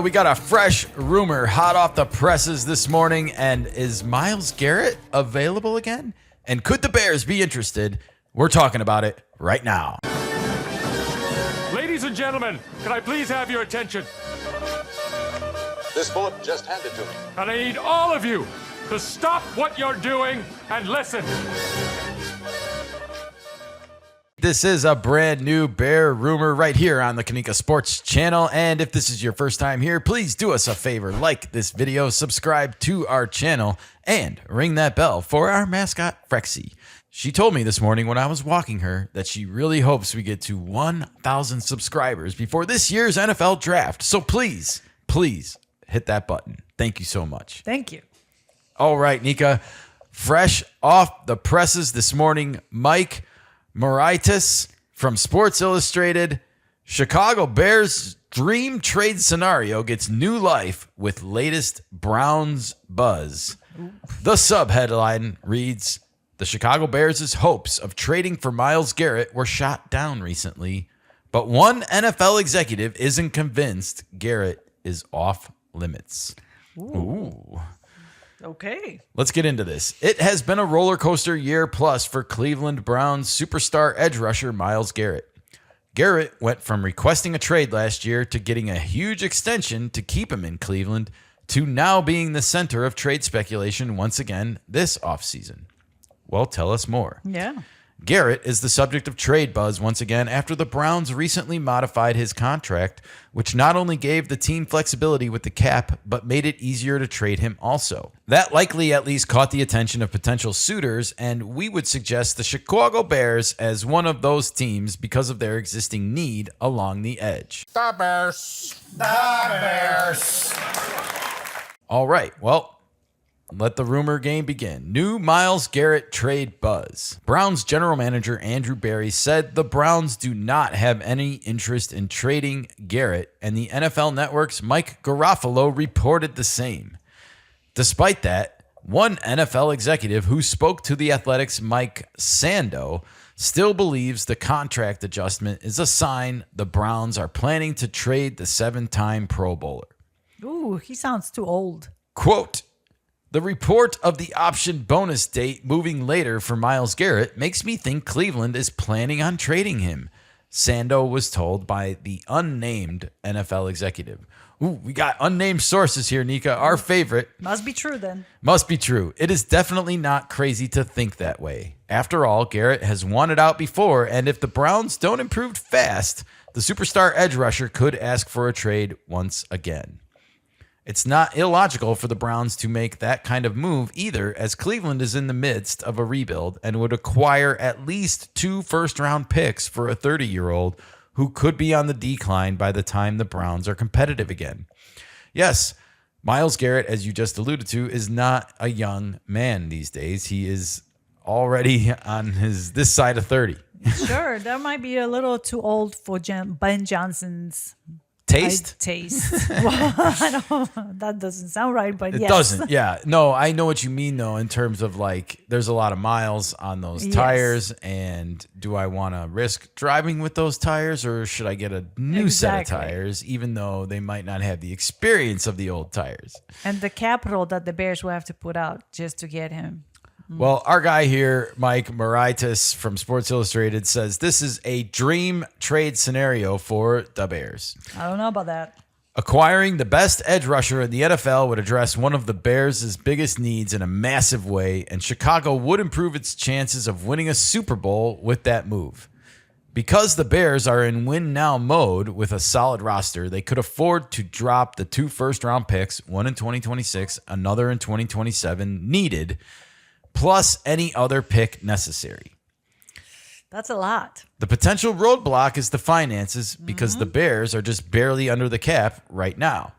We got a fresh rumor hot off the presses this morning, and is Myles Garrett available again? And could the Bears be interested? We're talking about it right now. Ladies and gentlemen, can I please have your attention? This bullet just handed to me. And I need all of you to stop what you're doing and listen. This is a brand new Bear rumor right here on the Kanika Sports Channel. And if this is your first time here, please do us a favor. Like this video, subscribe to our channel, and ring that bell for our mascot, Frexy. She told me this morning when I was walking her that she really hopes we get to 1,000 subscribers before this year's NFL draft. So please hit that button. Thank you so much. Thank you. All right, Nika. Fresh off the presses this morning, Mike Maritis from Sports Illustrated. Chicago Bears dream trade scenario gets new life with latest Browns buzz. The subheadline reads, the Chicago Bears' hopes of trading for Myles Garrett were shot down recently, but one NFL executive isn't convinced Garrett is off limits. Ooh. Okay. Let's get into this. It has been a roller coaster year plus for Cleveland Browns superstar edge rusher Myles Garrett. Garrett went from requesting a trade last year to getting a huge extension to keep him in Cleveland to now being the center of trade speculation once again this offseason. Well, tell us more. Yeah. Garrett is the subject of trade buzz once again after the Browns recently modified his contract, which not only gave the team flexibility with the cap, but made it easier to trade him also. That likely at least caught the attention of potential suitors, and we would suggest the Chicago Bears as one of those teams because of their existing need along the edge. The Bears. The Bears. All right, well, let the rumor game begin. New Myles Garrett trade buzz. Browns general manager Andrew Berry said the Browns do not have any interest in trading Garrett, and the NFL Network's Mike Garofalo reported the same. Despite that, one NFL executive who spoke to the Athletic's Mike Sando still believes the contract adjustment is a sign the Browns are planning to trade the 7-time Pro Bowler. Ooh, he sounds too old. Quote, the report of the option bonus date moving later for Myles Garrett makes me think Cleveland is planning on trading him, Sando was told by the unnamed NFL executive. Ooh, we got unnamed sources here, Nika. Our favorite. Must be true then. Must be true. It is definitely not crazy to think that way. After all, Garrett has wanted out before, and if the Browns don't improve fast, the superstar edge rusher could ask for a trade once again. It's not illogical for the Browns to make that kind of move either, as Cleveland is in the midst of a rebuild and would acquire at least 2 first-round picks for a 30-year-old who could be on the decline by the time the Browns are competitive again. Yes, Myles Garrett, as you just alluded to, is not a young man these days. He is already on this side of 30. Sure, that might be a little too old for Ben Johnson's Taste? Well, I don't, that doesn't sound right, but it yes. doesn't. Yeah. No, I know what you mean, though, in terms of like there's a lot of miles on those tires. And do I want to risk driving with those tires, or should I get a new set of tires, even though they might not have the experience of the old tires? And the capital that the Bears will have to put out just to get him. Well, our guy here, Mike Maritis from Sports Illustrated, says this is a dream trade scenario for the Bears. I don't know about that. Acquiring the best edge rusher in the NFL would address one of the Bears' biggest needs in a massive way, and Chicago would improve its chances of winning a Super Bowl with that move. Because the Bears are in win-now mode with a solid roster, they could afford to drop the 2 first-round picks, one in 2026, another in 2027, needed, plus any other pick necessary. That's a lot. The potential roadblock is the finances because the Bears are just barely under the cap right now.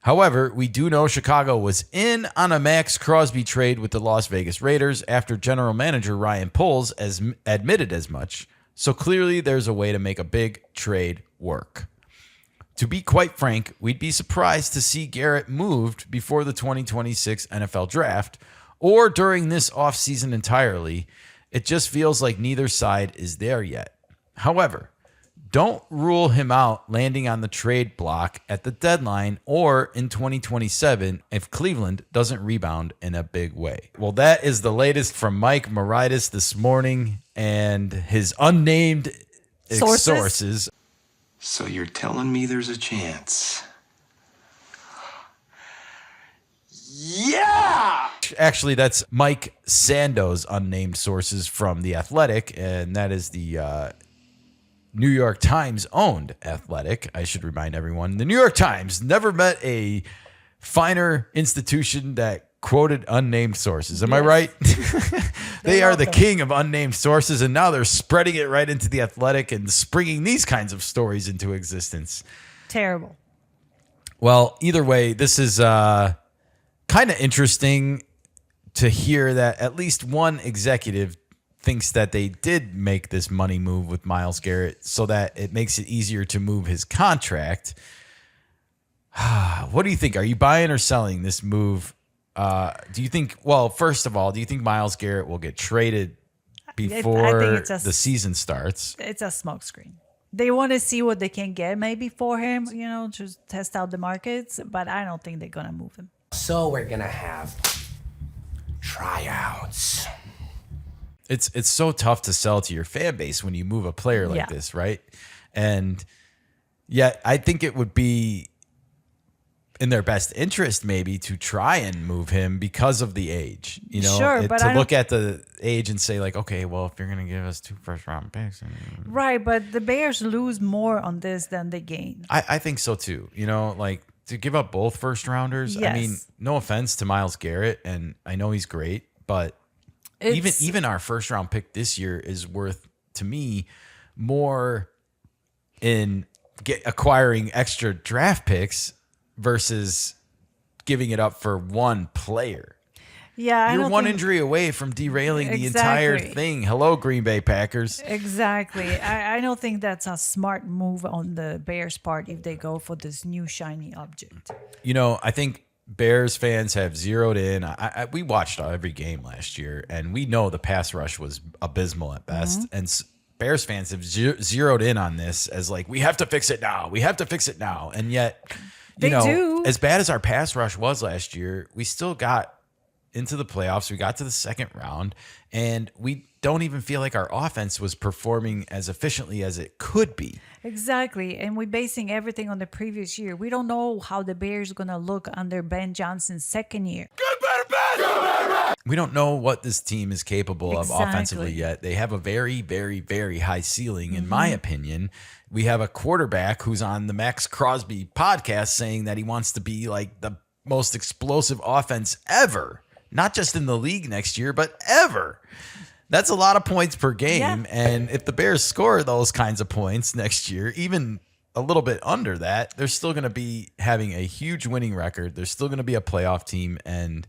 However, we do know Chicago was in on a Max Crosby trade with the Las Vegas Raiders after general manager Ryan Poles admitted as much, so clearly there's a way to make a big trade work. To be quite frank, we'd be surprised to see Garrett moved before the 2026 NFL Draft, or during this offseason entirely. It just feels like neither side is there yet. However, don't rule him out landing on the trade block at the deadline or in 2027 if Cleveland doesn't rebound in a big way. Well, that is the latest from Mike Moritas this morning and his unnamed sources. So you're telling me there's a chance? Yeah! Actually, that's Mike Sando's unnamed sources from The Athletic, and that is the New York Times owned Athletic. I should remind everyone, the New York Times never met a finer institution that quoted unnamed sources. Am I right? They are the king of unnamed sources, and now they're spreading it right into The Athletic and springing these kinds of stories into existence. Terrible. Well, either way, this is kind of interesting to hear that at least one executive thinks that they did make this money move with Myles Garrett so that it makes it easier to move his contract. What do you think? Are you buying or selling this move? Do you think, well, first of all, do you think Myles Garrett will get traded before the season starts? It's a smokescreen. They want to see what they can get maybe for him, to test out the markets, but I don't think they're going to move him. So we're going to have tryouts. It's so tough to sell to your fan base when you move a player like this, right? And yet I think it would be in their best interest maybe to try and move him because of the age, Sure, but to look at the age and say like, okay, well, if you're going to give us 2 first-round picks. Right, but the Bears lose more on this than they gain. I think so too. Like to give up both first-rounders. Yes. I mean, no offense to Myles Garrett, and I know he's great, but even our first-round pick this year is worth, to me, more in acquiring extra draft picks versus giving it up for one player. Yeah, You're one injury away from derailing the entire thing. Hello, Green Bay Packers. Exactly. I don't think that's a smart move on the Bears' part if they go for this new shiny object. I think Bears fans have zeroed in. We watched every game last year, and we know the pass rush was abysmal at best. And Bears fans have zeroed in on this as like, we have to fix it now. We have to fix it now. And yet, They do. as bad as our pass rush was last year, we still got into the playoffs. We got to the second round, and we don't even feel like our offense was performing as efficiently as it could be. Exactly. And we're basing everything on the previous year. We don't know how the Bears are going to look under Ben Johnson's second year. We don't know what this team is capable of offensively yet. They have a very, very, very high ceiling, in my opinion. We have a quarterback who's on the Max Crosby podcast saying that he wants to be like the most explosive offense ever, not just in the league next year, but ever. That's a lot of points per game. Yeah. And if the Bears score those kinds of points next year, even a little bit under that, they're still going to be having a huge winning record. They're still going to be a playoff team, and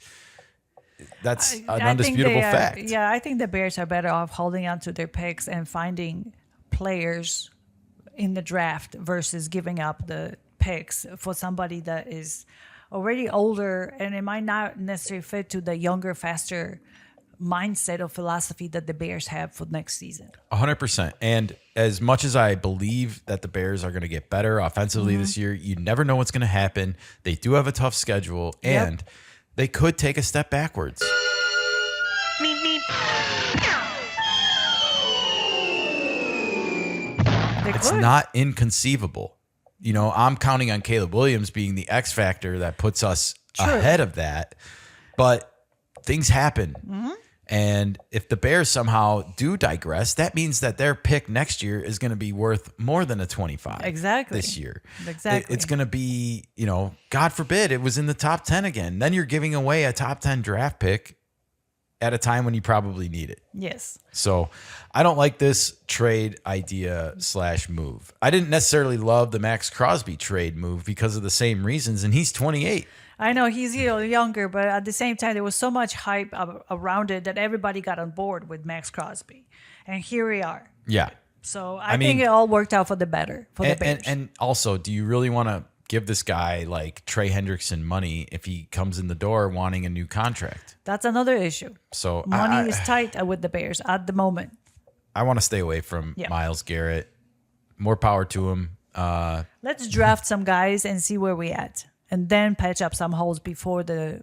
that's an undisputable fact. Yeah, I think the Bears are better off holding on to their picks and finding players in the draft versus giving up the picks for somebody that is already older and it might not necessarily fit to the younger, faster mindset or philosophy that the Bears have for next season. 100%. And as much as I believe that the Bears are going to get better offensively this year, you never know what's going to happen. They do have a tough schedule, and they could take a step backwards. It's not inconceivable. I'm counting on Caleb Williams being the X factor that puts us ahead of that. But things happen. And if the Bears somehow do digress, that means that their pick next year is going to be worth more than a 25 this year. Exactly. It's going to be, God forbid it was in the top 10 again. Then you're giving away a top 10 draft pick at a time when you probably need it. Yes. So I don't like this trade idea / move. I didn't necessarily love the Max Crosby trade move because of the same reasons, and he's 28. I know he's younger, but at the same time, there was so much hype around it that everybody got on board with Max Crosby. And here we are. Yeah. So I think it all worked out for the better for the Bears. And also, do you really want to give this guy like Trey Hendrickson money if he comes in the door wanting a new contract? That's another issue. So money is tight with the Bears at the moment. I want to stay away from Myles Garrett. more power to him. Let's draft some guys and see where we at, and then patch up some holes before the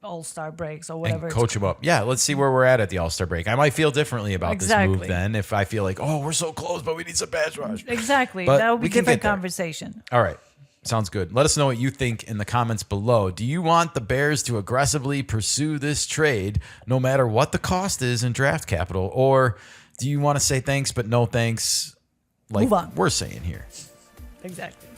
All-Star breaks or whatever. And coach him up. Yeah, let's see where we're at the All-Star break. I might feel differently about this move Exactly. then if I feel like, oh, we're so close, but we need some pass rush. Exactly. But That'll be we can different get there. conversation. All right. Sounds good. Let us know what you think in the comments below. Do you want the Bears to aggressively pursue this trade no matter what the cost is in draft capital? Or do you want to say thanks but no thanks like Move on. we're saying here? Exactly.